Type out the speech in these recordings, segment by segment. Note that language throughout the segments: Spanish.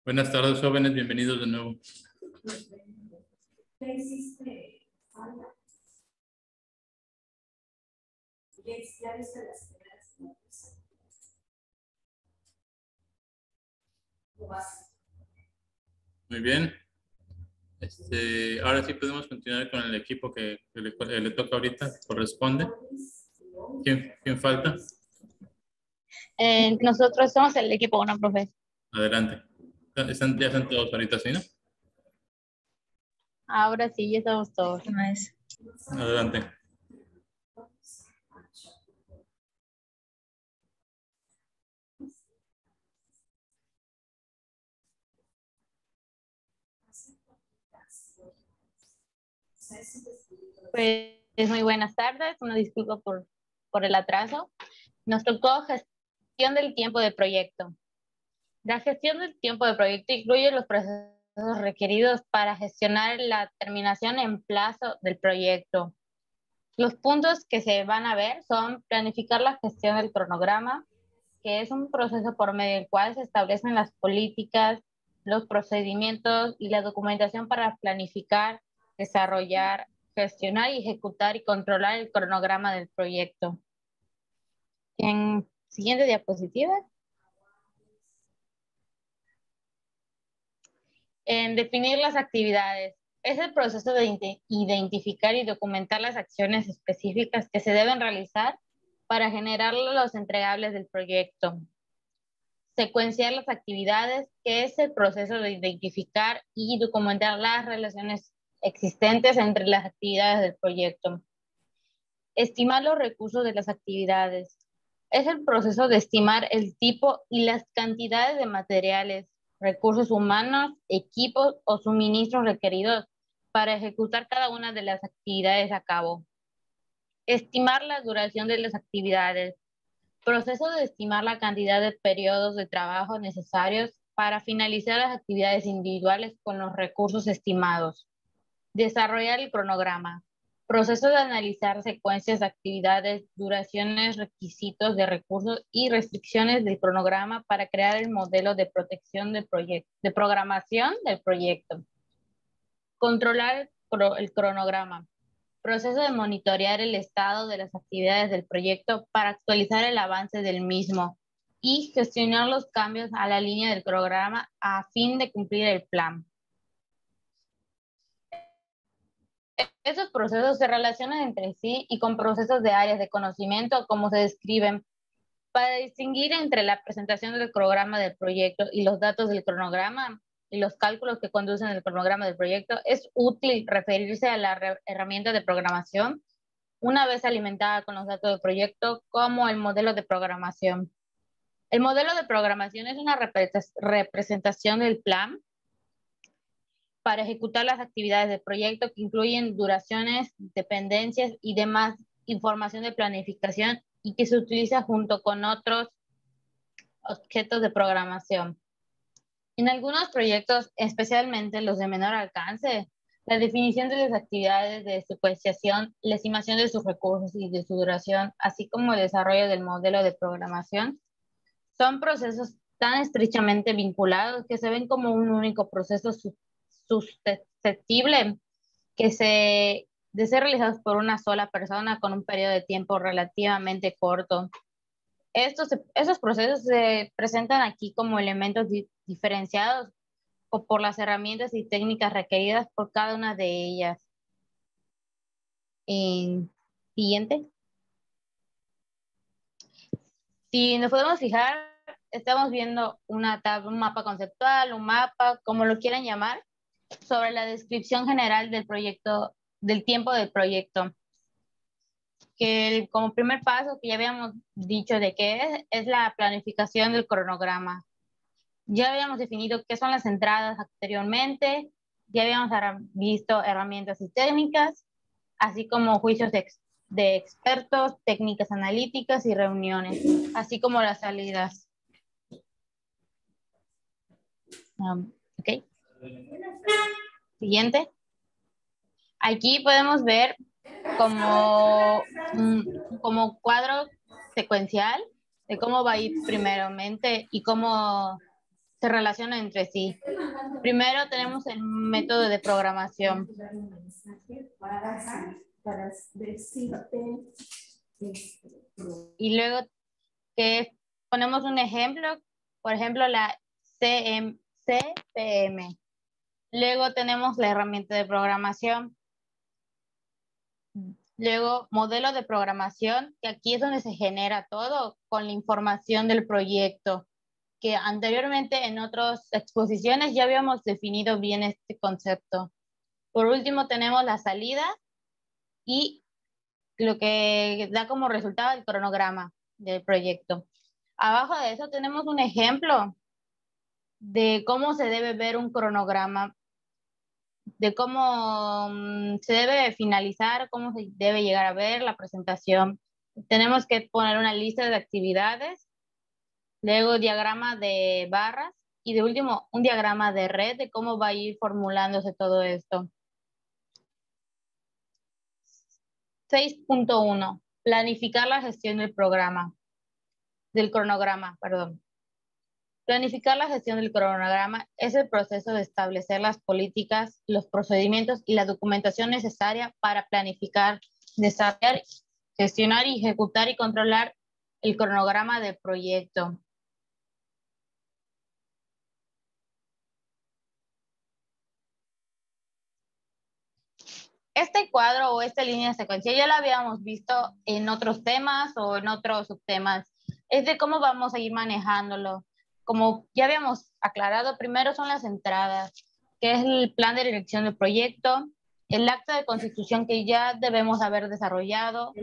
Buenas tardes, jóvenes, bienvenidos de nuevo. ¿Qué hiciste? Ya viste las primeras notas. ¿Lo vas? Muy bien. Ahora sí podemos continuar con el equipo que le toca ahorita, corresponde. ¿Quién falta? Nosotros somos el equipo 1, profe. Adelante. Ya están todos ahorita, ¿sí, no? Ahora sí, ya estamos todos. Adelante. Pues muy buenas tardes, una disculpa por el atraso. Nos tocó gestión del tiempo de proyecto. La gestión del tiempo de proyecto incluye los procesos requeridos para gestionar la terminación en plazo del proyecto. Los puntos que se van a ver son planificar la gestión del cronograma, que es un proceso por medio del cual se establecen las políticas, los procedimientos y la documentación para planificar, desarrollar, gestionar y ejecutar y controlar el cronograma del proyecto. En siguiente diapositiva. En definir las actividades. Es el proceso de identificar y documentar las acciones específicas que se deben realizar para generar los entregables del proyecto. Secuenciar las actividades, que es el proceso de identificar y documentar las relaciones existentes entre las actividades del proyecto. Estimar los recursos de las actividades. Es el proceso de estimar el tipo y las cantidades de materiales, recursos humanos, equipos o suministros requeridos para ejecutar cada una de las actividades a cabo. Estimar la duración de las actividades. Proceso de estimar la cantidad de periodos de trabajo necesarios para finalizar las actividades individuales con los recursos estimados. Desarrollar el cronograma. Proceso de analizar secuencias de actividades, duraciones, requisitos de recursos y restricciones del cronograma para crear el modelo de protección del proyecto, de programación del proyecto. Controlar el cronograma. Proceso de monitorear el estado de las actividades del proyecto para actualizar el avance del mismo y gestionar los cambios a la línea del programa a fin de cumplir el plan. Esos procesos se relacionan entre sí y con procesos de áreas de conocimiento, como se describen. Para distinguir entre la presentación del programa del proyecto y los datos del cronograma y los cálculos que conducen el cronograma del proyecto, es útil referirse a la herramienta de programación una vez alimentada con los datos del proyecto, como el modelo de programación. El modelo de programación es una representación del plan para ejecutar las actividades del proyecto que incluyen duraciones, dependencias y demás información de planificación y que se utiliza junto con otros objetos de programación. En algunos proyectos, especialmente los de menor alcance, la definición de las actividades de secuenciación, la estimación de sus recursos y de su duración, así como el desarrollo del modelo de programación, son procesos tan estrechamente vinculados que se ven como un único proceso susceptible de ser realizados por una sola persona con un periodo de tiempo relativamente corto. Esos procesos se presentan aquí como elementos diferenciados o por las herramientas y técnicas requeridas por cada una de ellas. Siguiente. Si nos podemos fijar, estamos viendo un mapa conceptual, un mapa, como lo quieran llamar, sobre la descripción general del proyecto, del tiempo del proyecto. Que como primer paso que ya habíamos dicho de qué es la planificación del cronograma. Ya habíamos definido qué son las entradas anteriormente, ya habíamos visto herramientas y técnicas, así como juicios de expertos, técnicas analíticas y reuniones, así como las salidas. Ok. Siguiente. Aquí podemos ver como cuadro secuencial de cómo va a ir primeramente y cómo se relacionan entre sí. Primero tenemos el método de programación. Y luego que ponemos un ejemplo, por ejemplo, la CPM. Luego tenemos la herramienta de programación. Luego, modelo de programación, que aquí es donde se genera todo con la información del proyecto, que anteriormente en otras exposiciones ya habíamos definido bien este concepto. Por último, tenemos la salida y lo que da como resultado el cronograma del proyecto. Abajo de eso tenemos un ejemplo de cómo se debe ver un cronograma, de cómo se debe finalizar, cómo se debe llegar a ver la presentación. Tenemos que poner una lista de actividades, luego diagrama de barras y de último un diagrama de red de cómo va a ir formulándose todo esto. 6.1. Planificar la gestión del cronograma, perdón. Planificar la gestión del cronograma es el proceso de establecer las políticas, los procedimientos y la documentación necesaria para planificar, desarrollar, gestionar y ejecutar y controlar el cronograma del proyecto. Este cuadro o esta línea secuencial ya la habíamos visto en otros temas o en otros subtemas. Es de cómo vamos a ir manejándolo. Como ya habíamos aclarado, primero son las entradas, que es el plan de dirección del proyecto, el acta de constitución que ya debemos haber desarrollado,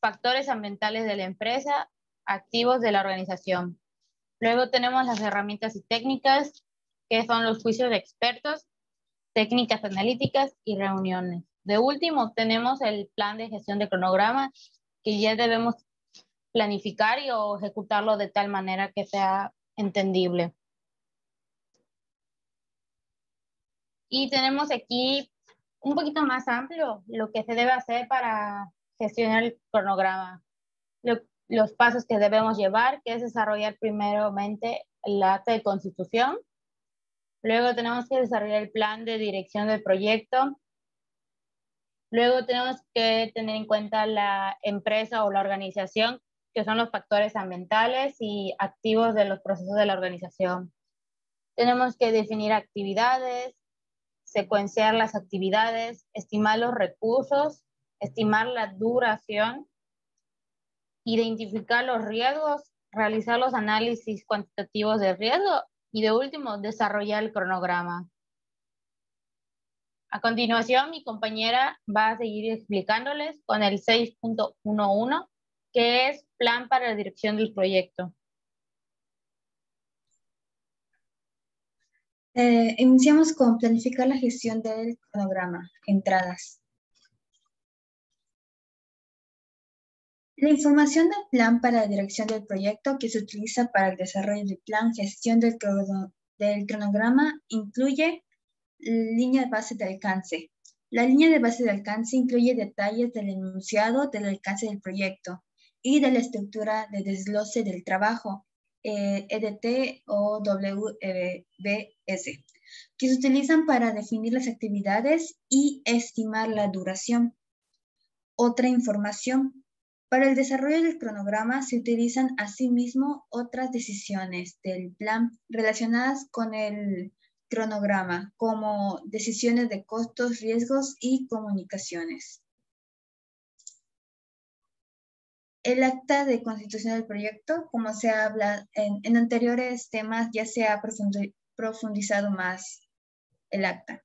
factores ambientales de la empresa, activos de la organización. Luego tenemos las herramientas y técnicas, que son los juicios de expertos, técnicas analíticas y reuniones. De último, tenemos el plan de gestión de cronograma, que ya debemos planificar o ejecutarlo de tal manera que sea entendible. Y tenemos aquí un poquito más amplio lo que se debe hacer para gestionar el cronograma. Los pasos que debemos llevar, que es desarrollar primeramente el acta de constitución. Luego tenemos que desarrollar el plan de dirección del proyecto. Luego tenemos que tener en cuenta la empresa o la organización, que son los factores ambientales y activos de los procesos de la organización. Tenemos que definir actividades, secuenciar las actividades, estimar los recursos, estimar la duración, identificar los riesgos, realizar los análisis cuantitativos de riesgo y de último, desarrollar el cronograma. A continuación, mi compañera va a seguir explicándoles con el 6.11, que es plan para la dirección del proyecto. Iniciamos con planificar la gestión del cronograma, entradas. La información del plan para la dirección del proyecto que se utiliza para el desarrollo del plan gestión del cronograma incluye línea de base de alcance. La línea de base de alcance incluye detalles del enunciado del alcance del proyecto y de la estructura de desglose del trabajo, EDT o WBS, que se utilizan para definir las actividades y estimar la duración. Otra información. Para el desarrollo del cronograma se utilizan asimismo otras decisiones del plan relacionadas con el cronograma, como decisiones de costos, riesgos y comunicaciones. El acta de constitución del proyecto, como se habla en anteriores temas, ya se ha profundizado más el acta.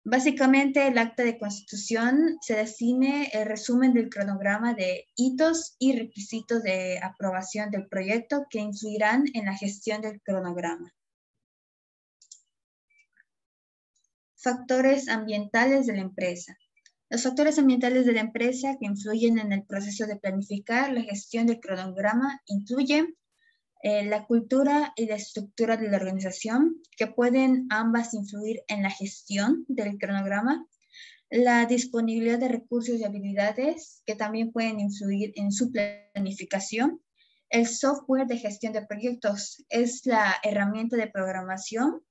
Básicamente, el acta de constitución se define el resumen del cronograma de hitos y requisitos de aprobación del proyecto que influirán en la gestión del cronograma. Factores ambientales de la empresa. Los factores ambientales de la empresa que influyen en el proceso de planificar la gestión del cronograma incluyen la cultura y la estructura de la organización, que pueden ambas influir en la gestión del cronograma, la disponibilidad de recursos y habilidades que también pueden influir en su planificación. El software de gestión de proyectos es la herramienta de programación,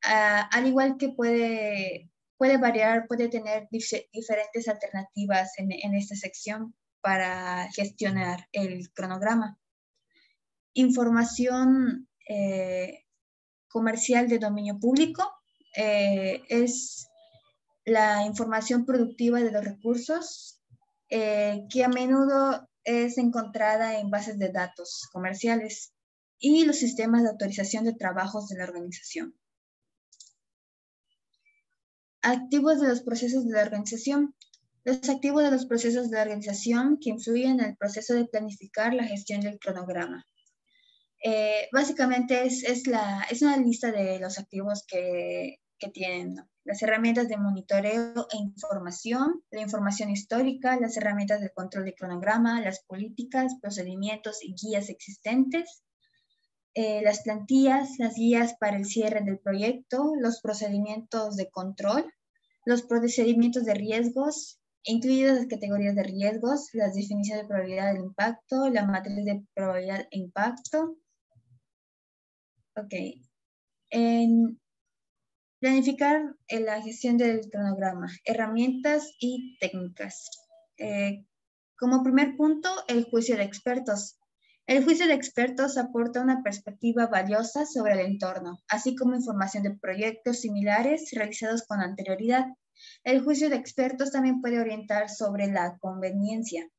al igual que puede variar, puede tener diferentes alternativas en esta sección para gestionar el cronograma. Información comercial de dominio público es la información productiva de los recursos que a menudo es encontrada en bases de datos comerciales y los sistemas de autorización de trabajos de la organización. Activos de los procesos de la organización. Los activos de los procesos de la organización que influyen en el proceso de planificar la gestión del cronograma. Básicamente es una lista de los activos que tienen, ¿no? Las herramientas de monitoreo e información, la información histórica, las herramientas de control de cronograma, las políticas, procedimientos y guías existentes, las plantillas, las guías para el cierre del proyecto, los procedimientos de control, los procedimientos de riesgos, incluidas las categorías de riesgos, las definiciones de probabilidad del impacto, la matriz de probabilidad e impacto. Ok. Planificar la gestión del cronograma, herramientas y técnicas. Como primer punto, el juicio de expertos. El juicio de expertos aporta una perspectiva valiosa sobre el entorno, así como información de proyectos similares realizados con anterioridad. El juicio de expertos también puede orientar sobre la conveniencia.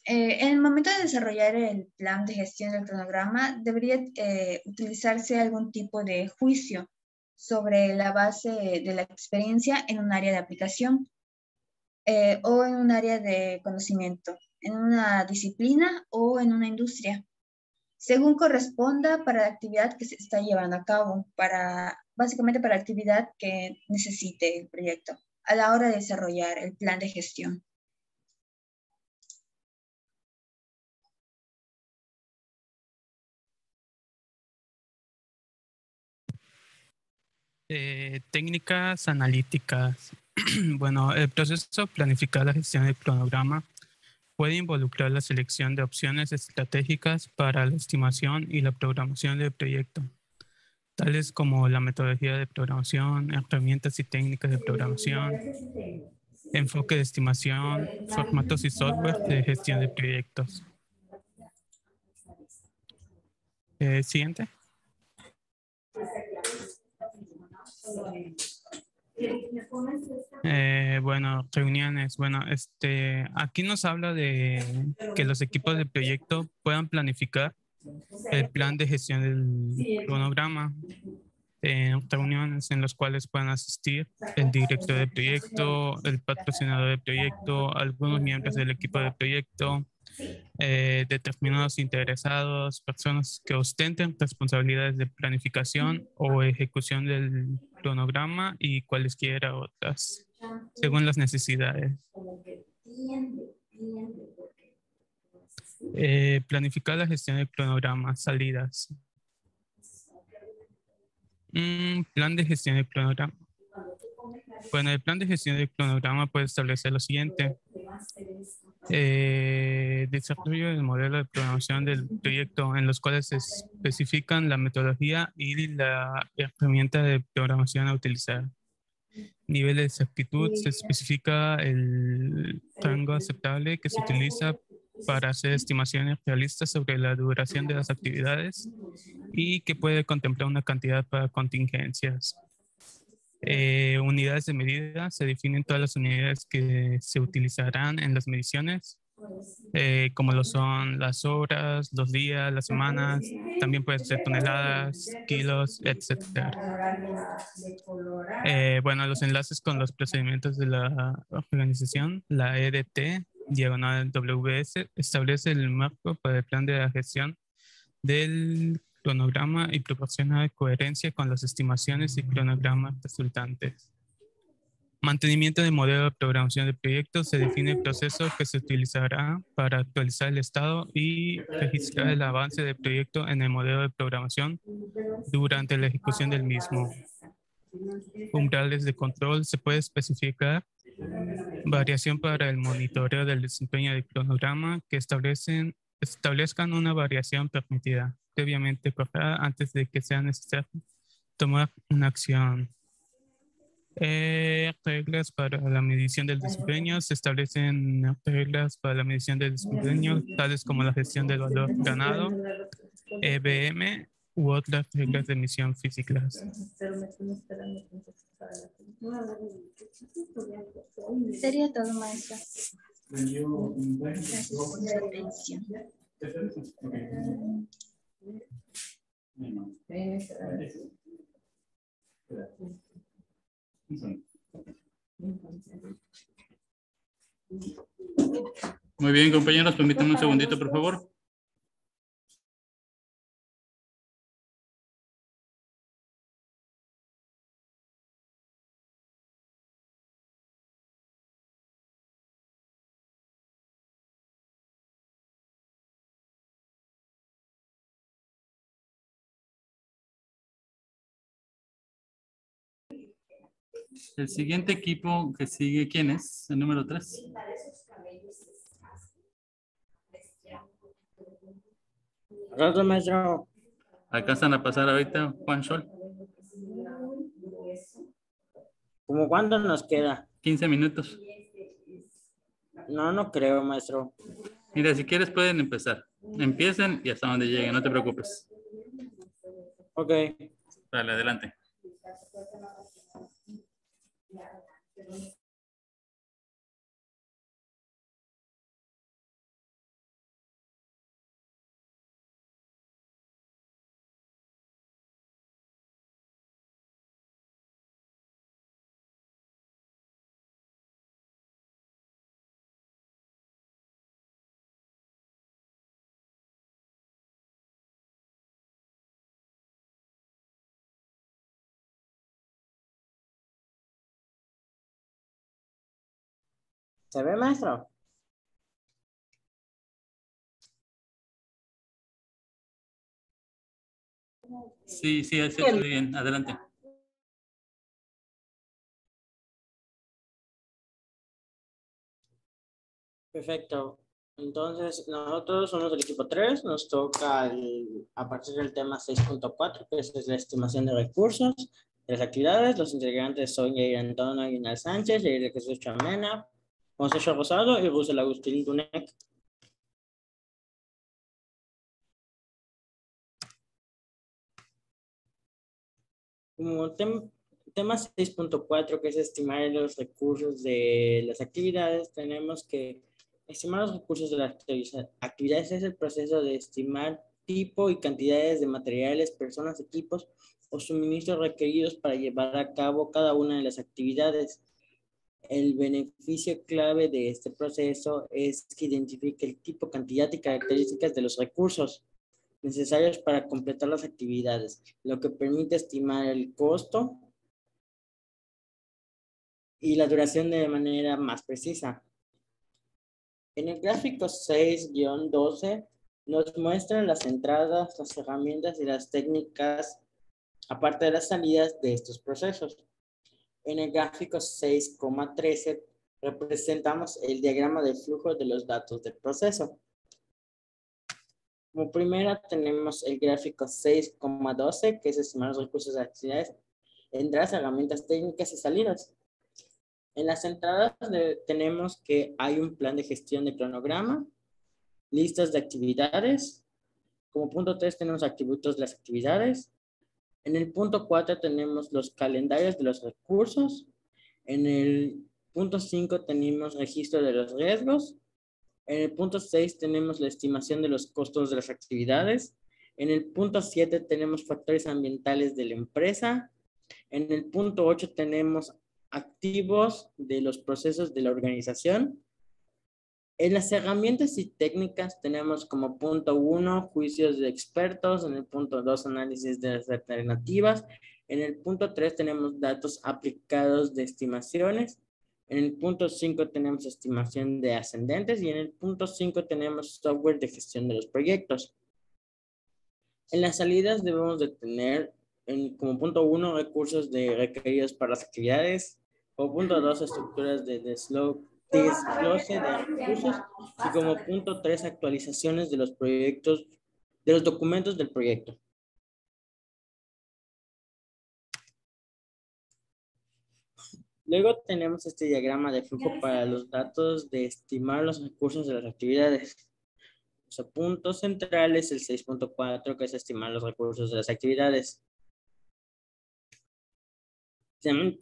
En el momento de desarrollar el plan de gestión del cronograma, debería utilizarse algún tipo de juicio sobre la base de la experiencia en un área de aplicación o en un área de conocimiento, en una disciplina o en una industria, según corresponda para la actividad que se está llevando a cabo, básicamente para la actividad que necesite el proyecto a la hora de desarrollar el plan de gestión. Técnicas analíticas. Bueno, el proceso de planificar la gestión del cronograma puede involucrar la selección de opciones estratégicas para la estimación y la programación del proyecto, tales como la metodología de programación, herramientas y técnicas de programación, enfoque de estimación, formatos y software de gestión de proyectos. Siguiente. Bueno, reuniones. Bueno, aquí nos habla de que los equipos de proyecto puedan planificar el plan de gestión del cronograma en reuniones en las cuales puedan asistir el director de proyecto, el patrocinador de proyecto, algunos miembros del equipo de proyecto, determinados interesados, personas que ostenten responsabilidades de planificación o ejecución del cronograma y cualesquiera otras, según las necesidades. Planificar la gestión del cronograma, salidas. Plan de gestión del cronograma. Bueno, el plan de gestión del cronograma puede establecer lo siguiente. Desarrollo del modelo de programación del proyecto, en los cuales se especifican la metodología y la herramienta de programación a utilizar. Nivel de exactitud, se especifica el rango aceptable que se utiliza para hacer estimaciones realistas sobre la duración de las actividades y que puede contemplar una cantidad para contingencias. Unidades de medida, se definen todas las unidades que se utilizarán en las mediciones, como lo son las horas, los días, las semanas, también pueden ser toneladas, kilos, etc. Bueno, los enlaces con los procedimientos de la organización, la EDT, diagonal WS, establece el marco para el plan de la gestión del cronograma y proporciona coherencia con las estimaciones y cronogramas resultantes. Mantenimiento del modelo de programación de proyectos. Se define el proceso que se utilizará para actualizar el estado y registrar el avance del proyecto en el modelo de programación durante la ejecución del mismo. Umbrales de control. Se puede especificar variación para el monitoreo del desempeño del cronograma que establezcan una variación permitida, previamente acordada antes de que sea necesario tomar una acción. Reglas para la medición del desempeño. Se establecen reglas para la medición del desempeño, tales como la gestión del valor ganado, EBM u otras reglas de emisión físicas. Sería todo, maestra. Gracias por su atención. Muy bien, compañeros, permítanme un segundito, por favor. El siguiente equipo que sigue, ¿quién es? El número 3. Rato, maestro. Alcanzan a pasar ahorita Juan Sol. ¿Cómo cuánto nos queda? 15 minutos. No, no creo, maestro. Mira, si quieres pueden empezar. Empiecen y hasta donde lleguen, no te preocupes. Ok. Dale, adelante. ¿Se ve, maestro? Sí, sí, así está bien. Adelante. Perfecto. Entonces, nosotros somos el equipo 3. Nos toca a partir del tema 6.4, que es la estimación de recursos, de las actividades. Los integrantes son Yair Antonio Aguinaldo Sánchez, Yair de Jesús Chamena, José Rosado y Russell Agustín Dunec. Como tema 6.4, que es estimar los recursos de las actividades, tenemos que estimar los recursos de las actividades es el proceso de estimar tipo y cantidades de materiales, personas, equipos o suministros requeridos para llevar a cabo cada una de las actividades. El beneficio clave de este proceso es que identifique el tipo, cantidad y características de los recursos necesarios para completar las actividades, lo que permite estimar el costo y la duración de manera más precisa. En el gráfico 6-12 nos muestran las entradas, las herramientas y las técnicas, aparte de las salidas de estos procesos. En el gráfico 6,13 representamos el diagrama de flujo de los datos del proceso. Como primera tenemos el gráfico 6,12, que es estimar los recursos de actividades, entradas, herramientas técnicas y salidas. En las entradas tenemos que hay un plan de gestión de cronograma, listas de actividades. Como punto 3 tenemos atributos de las actividades. En el punto 4 tenemos los calendarios de los recursos. En el punto 5 tenemos registro de los riesgos. En el punto 6 tenemos la estimación de los costos de las actividades. En el punto 7 tenemos factores ambientales de la empresa. En el punto 8 tenemos activos de los procesos de la organización. En las herramientas y técnicas tenemos como punto 1 juicios de expertos. En el punto 2 análisis de las alternativas. En el punto 3 tenemos datos aplicados de estimaciones. En el punto 5 tenemos estimación de ascendentes y en el punto 5 tenemos software de gestión de los proyectos. En las salidas debemos de tener como punto 1 recursos requeridos para las actividades, como punto 2 estructuras de desglose de recursos y como punto 3 actualizaciones de los proyectos, de los documentos del proyecto. Luego tenemos este diagrama de flujo para los datos de estimar los recursos de las actividades. Su punto central es el 6.4, que es estimar los recursos de las actividades. El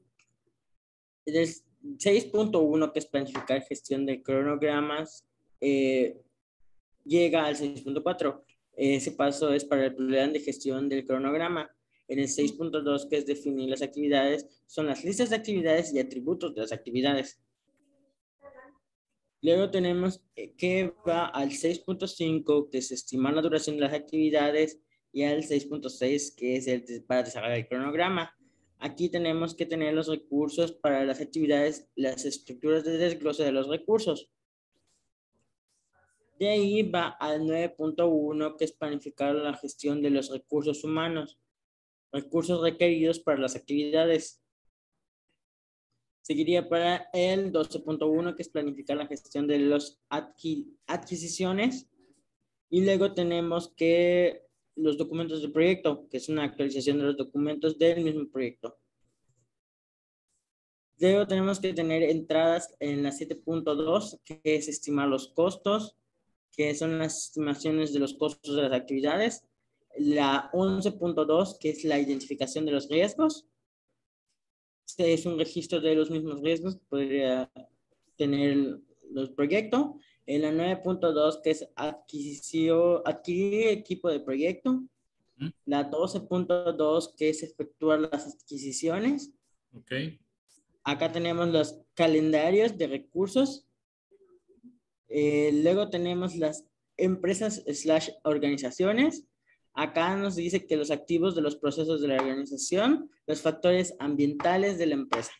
6.1, que es planificar gestión de cronogramas, llega al 6.4. Ese paso es para el plan de gestión del cronograma. En el 6.2, que es definir las actividades, son las listas de actividades y atributos de las actividades. Luego tenemos que va al 6.5, que es estimar la duración de las actividades, y al 6.6, que es para desarrollar el cronograma. Aquí tenemos que tener los recursos para las actividades, las estructuras de desglose de los recursos. De ahí va al 9.1, que es planificar la gestión de los recursos humanos, recursos requeridos para las actividades. Seguiría para el 12.1, que es planificar la gestión de las adquisiciones. Y luego tenemos que los documentos del proyecto, que es una actualización de los documentos del mismo proyecto. Luego tenemos que tener entradas en la 7.2, que es estimar los costos, que son las estimaciones de los costos de las actividades. La 11.2, que es la identificación de los riesgos. Este es un registro de los mismos riesgos que podría tener los proyectos. En la 9.2, que es adquirir equipo de proyecto. La 12.2, que es efectuar las adquisiciones. Ok. Acá tenemos los calendarios de recursos. Luego tenemos las empresas / organizaciones. Acá nos dice que los activos de los procesos de la organización, los factores ambientales de la empresa.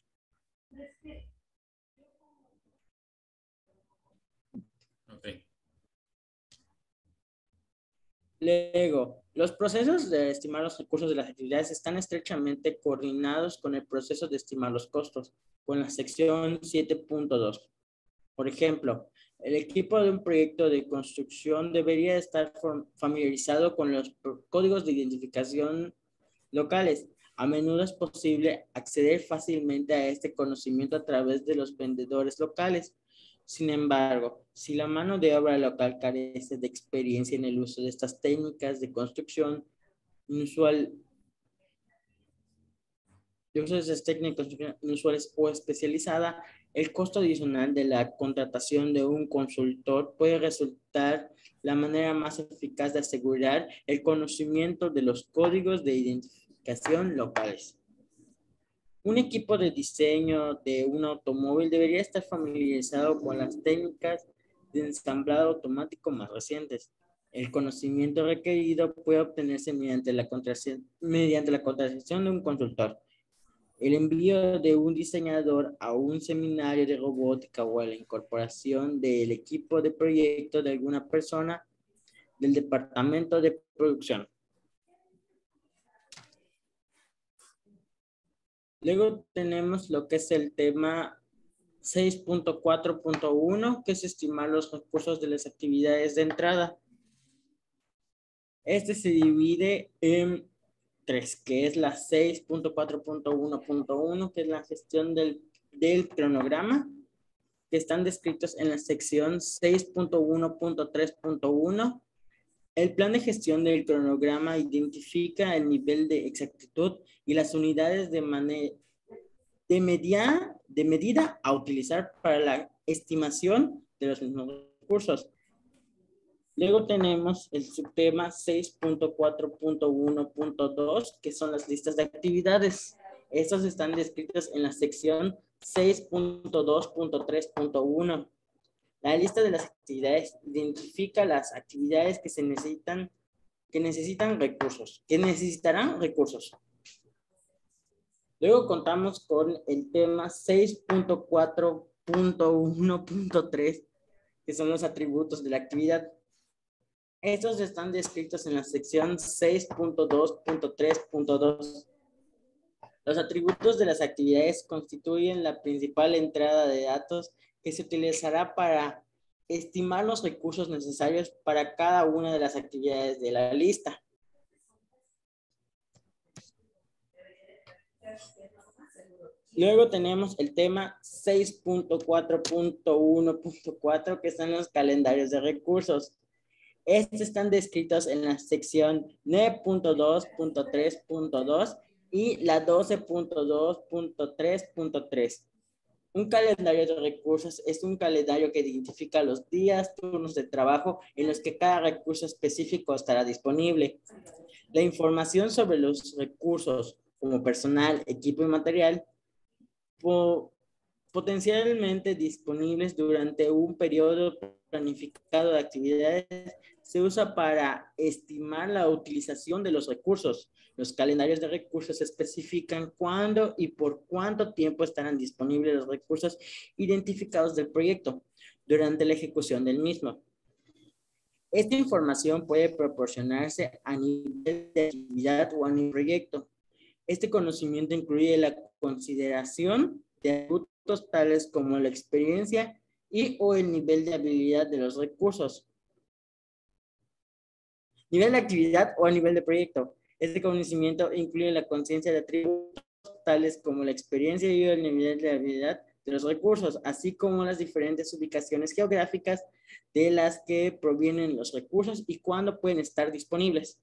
Okay. Luego, los procesos de estimar los recursos de las actividades están estrechamente coordinados con el proceso de estimar los costos, con la sección 7.2. Por ejemplo, el equipo de un proyecto de construcción debería estar familiarizado con los códigos de identificación locales. A menudo es posible acceder fácilmente a este conocimiento a través de los vendedores locales. Sin embargo, si la mano de obra local carece de experiencia en el uso de estas técnicas de construcción inusuales o especializada, el costo adicional de la contratación de un consultor puede resultar la manera más eficaz de asegurar el conocimiento de los códigos de identificación locales. Un equipo de diseño de un automóvil debería estar familiarizado con las técnicas de ensamblado automático más recientes. El conocimiento requerido puede obtenerse mediante la contratación de un consultor. El envío de un diseñador a un seminario de robótica o a la incorporación del equipo de proyecto de alguna persona del departamento de producción. Luego tenemos lo que es el tema 6.4.1, que es estimar los recursos de las actividades de entrada. Este se divide en 3, que es la 6.4.1.1, que es la gestión del cronograma, que están descritos en la sección 6.1.3.1. El plan de gestión del cronograma identifica el nivel de exactitud y las unidades de medida a utilizar para la estimación de los mismos recursos. Luego tenemos el subtema 6.4.1.2, que son las listas de actividades. Estas están descritas en la sección 6.2.3.1. La lista de las actividades identifica las actividades que necesitarán recursos. Luego contamos con el tema 6.4.1.3, que son los atributos de la actividad. Estos están descritos en la sección 6.2.3.2. Los atributos de las actividades constituyen la principal entrada de datos que se utilizará para estimar los recursos necesarios para cada una de las actividades de la lista. Luego tenemos el tema 6.4.1.4, que son los calendarios de recursos. Estos están descritos en la sección 9.2.3.2 y la 12.2.3.3. Un calendario de recursos es un calendario que identifica los días, turnos de trabajo en los que cada recurso específico estará disponible. La información sobre los recursos, como personal, equipo y material, potencialmente disponibles durante un periodo planificado de actividades, se usa para estimar la utilización de los recursos. Los calendarios de recursos especifican cuándo y por cuánto tiempo estarán disponibles los recursos identificados del proyecto durante la ejecución del mismo. Esta información puede proporcionarse a nivel de actividad o a nivel de proyecto. Este conocimiento incluye la consideración de atributos tales como la experiencia y o el nivel de habilidad de los recursos. Nivel de actividad o a nivel de proyecto. Este conocimiento incluye la conciencia de atributos tales como la experiencia y el nivel de habilidad de los recursos, así como las diferentes ubicaciones geográficas de las que provienen los recursos y cuándo pueden estar disponibles.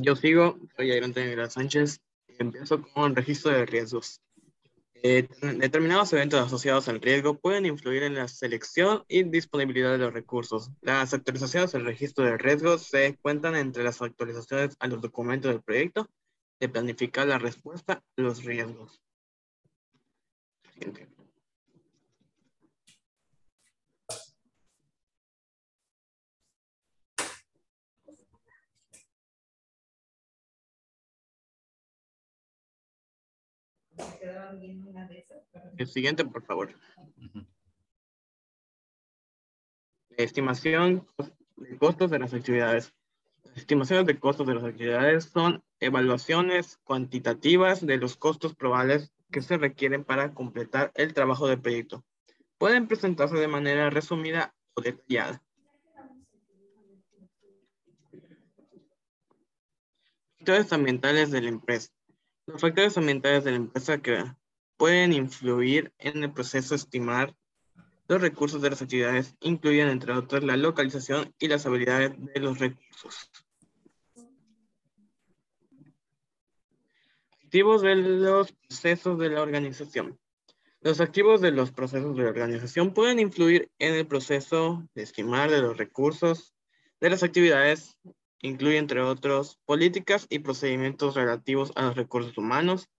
Yo sigo, soy Jairo Antonio Sánchez. Empiezo con el registro de riesgos. Determinados eventos asociados al riesgo pueden influir en la selección y disponibilidad de los recursos. Las actualizaciones del registro de riesgos se cuentan entre las actualizaciones a los documentos del proyecto de planificar la respuesta a los riesgos. Siguiente. El siguiente, por favor. Estimación de costos de las actividades. Las estimaciones de costos de las actividades son evaluaciones cuantitativas de los costos probables que se requieren para completar el trabajo del proyecto. Pueden presentarse de manera resumida o detallada. Factores ambientales de la empresa. Los factores ambientales de la empresa que pueden influir en el proceso de estimar los recursos de las actividades incluyen, entre otros, la localización y las habilidades de los recursos. Activos de los procesos de la organización. Los activos de los procesos de la organización pueden influir en el proceso de estimar de los recursos de las actividades. Incluye, entre otros, políticas y procedimientos relativos a los recursos humanos,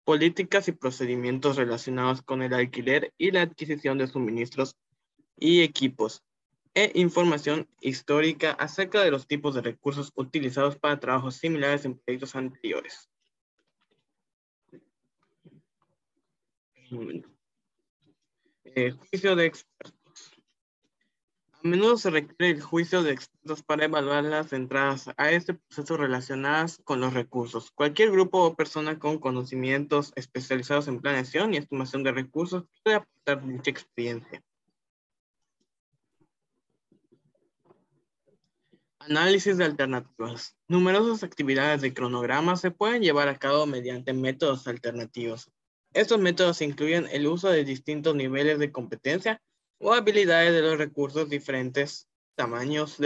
políticas y procedimientos relacionados con el alquiler y la adquisición de suministros y equipos, e información histórica acerca de los tipos de recursos utilizados para trabajos similares en proyectos anteriores. Juicio de expertos. A menudo se requiere el juicio de expertos para evaluar las entradas a este proceso relacionadas con los recursos. Cualquier grupo o persona con conocimientos especializados en planeación y estimación de recursos puede aportar dicha experiencia. Análisis de alternativas. Numerosas actividades de cronograma se pueden llevar a cabo mediante métodos alternativos. Estos métodos incluyen el uso de distintos niveles de competencia o habilidades de los recursos de los diferentes tamaños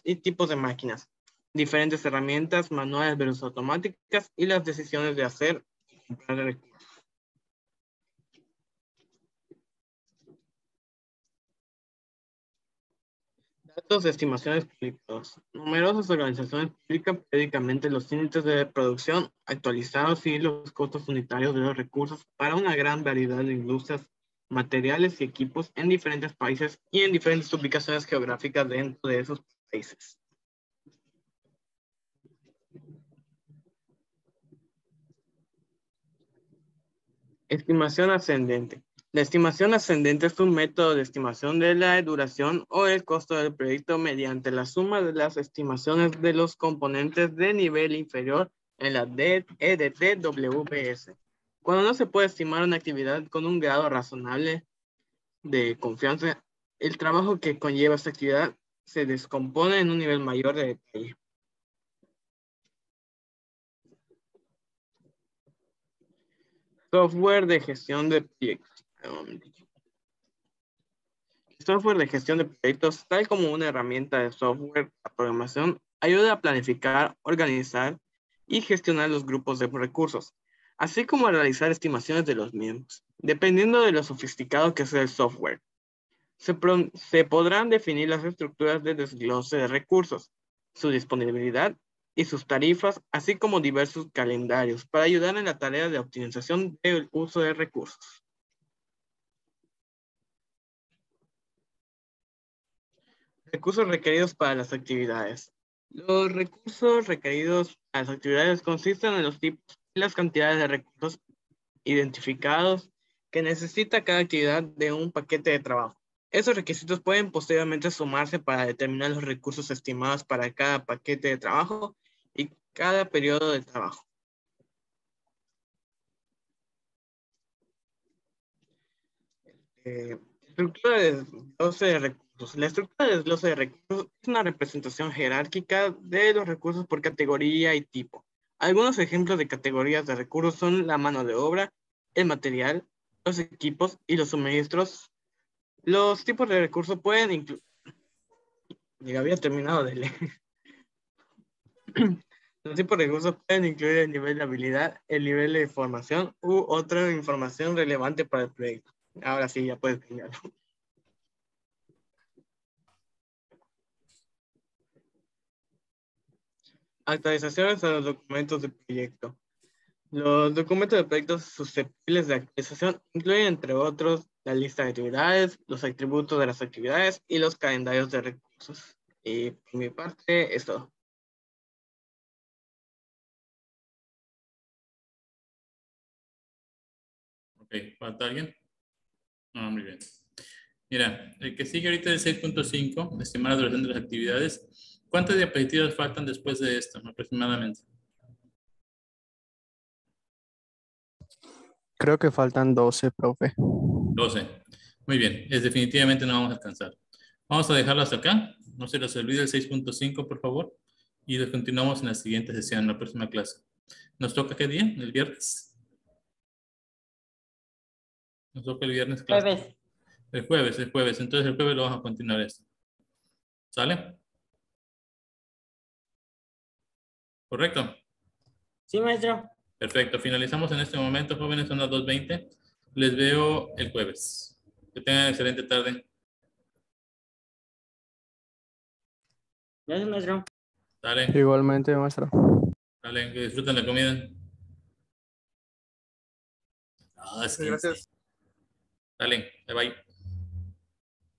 y tipos de máquinas, diferentes herramientas manuales versus automáticas y las decisiones de hacer y comprar recursos. Métodos de estimaciones publicados. Numerosas organizaciones publican periódicamente los índices de producción actualizados y los costos unitarios de los recursos para una gran variedad de industrias, materiales y equipos en diferentes países y en diferentes ubicaciones geográficas dentro de esos países. Estimación ascendente. La estimación ascendente es un método de estimación de la duración o el costo del proyecto mediante la suma de las estimaciones de los componentes de nivel inferior en la EDT-WBS. Cuando no se puede estimar una actividad con un grado razonable de confianza, el trabajo que conlleva esta actividad se descompone en un nivel mayor de detalle. Software de gestión de proyectos. El software de gestión de proyectos, tal como una herramienta de software de programación, ayuda a planificar, organizar y gestionar los grupos de recursos, así como a realizar estimaciones de los mismos. Dependiendo de lo sofisticado que sea el software, se podrán definir las estructuras de desglose de recursos, su disponibilidad y sus tarifas, así como diversos calendarios para ayudar en la tarea de optimización del uso de recursos. Recursos requeridos para las actividades. Los recursos requeridos para las actividades consisten en los tipos y las cantidades de recursos identificados que necesita cada actividad de un paquete de trabajo. Esos requisitos pueden posteriormente sumarse para determinar los recursos estimados para cada paquete de trabajo y cada periodo de trabajo. Estructura de desglose de recursos. La estructura de desglose de recursos es una representación jerárquica de los recursos por categoría y tipo. Algunos ejemplos de categorías de recursos son la mano de obra, el material, los equipos y los suministros. Los tipos de recursos pueden incluir... Ya había terminado de leer. Los tipos de recursos pueden incluir el nivel de habilidad, el nivel de formación u otra información relevante para el proyecto. Ahora sí, ya puedes cambiarlo. Actualizaciones a los documentos de proyecto. Los documentos de proyectos susceptibles de actualización incluyen, entre otros, la lista de actividades, los atributos de las actividades y los calendarios de recursos. Y por mi parte, es todo. Ok, ¿falta alguien? Ah, muy bien. Mira, el que sigue ahorita es 6.5, estimar la duración de las actividades. ¿Cuántas diapositivas faltan después de esto, aproximadamente? Creo que faltan 12, profe. 12. Muy bien, definitivamente no vamos a alcanzar. Vamos a dejarlo hasta acá. No se les olvide el 6.5, por favor. Y lo continuamos en la siguiente sesión, en la próxima clase. ¿Nos toca qué día? ¿El viernes? Nos toca el viernes clase. Jueves. El jueves. Entonces el jueves lo vamos a continuar esto. ¿Sale? ¿Correcto? Sí, maestro. Perfecto. Finalizamos en este momento, jóvenes, son las 2:20. Les veo el jueves. Que tengan excelente tarde. Gracias, maestro. Dale, Igualmente, maestro. dale, que disfruten la comida. Ah, es que... Gracias. Dale, bye bye.